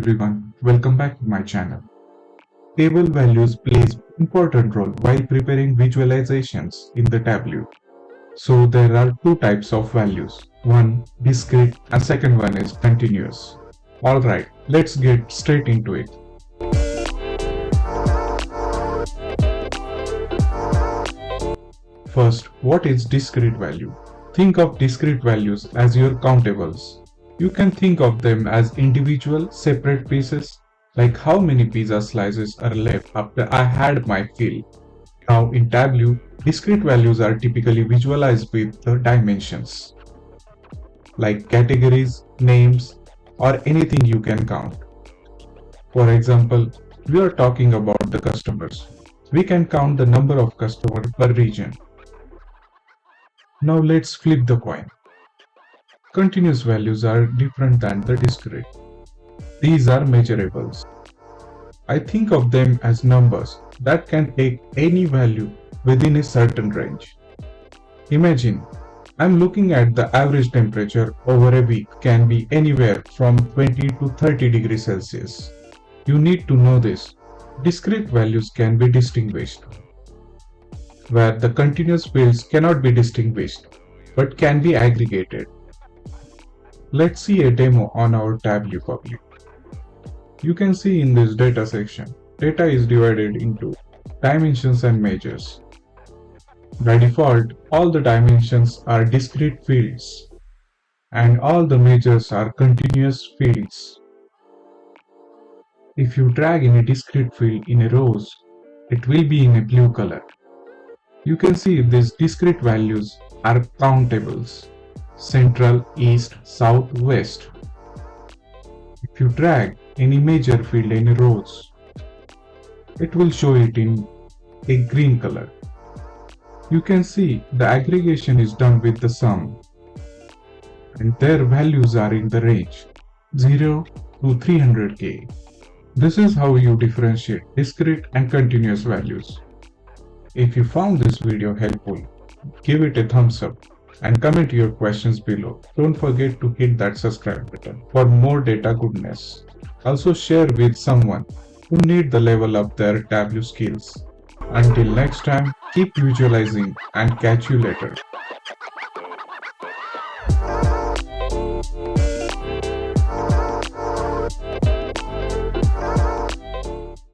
everyone, welcome back to my channel. Table values plays important role while preparing visualizations in the Tableau. So there are two types of values, one discrete and second one is continuous. Alright, let's get straight into it. First, what is discrete value? Think of discrete values as your countables. You can think of them as individual, separate pieces, like how many pizza slices are left after I had my fill. Now in Tableau, discrete values are typically visualized with the dimensions, like categories, names, or anything you can count. For example, we are talking about the customers. We can count the number of customers per region. Now let's flip the coin. Continuous values are different than the discrete. These are measurables. I think of them as numbers that can take any value within a certain range. Imagine, I'm looking at the average temperature over a week can be anywhere from 20 to 30 degrees Celsius. You need to know this. Discrete values can be distinguished, where the continuous fields cannot be distinguished, but can be aggregated. Let's see a demo on our Tableau public. You can see in this data section, data is divided into dimensions and measures. By default, all the dimensions are discrete fields, and all the measures are continuous fields. If you drag any discrete field in a rows, it will be in a blue color. You can see these discrete values are countables. Central, East, South, West. If you drag any major field in rows, it will show it in a green color. You can see the aggregation is done with the sum, and their values are in the range 0 to 300k. This is how you differentiate discrete and continuous values. If you found this video helpful, give it a thumbs up and comment your questions below. Don't forget to hit that subscribe button for more data goodness. Also share with someone who need the level up their Tableau skills. Until next time, keep visualizing and catch you later.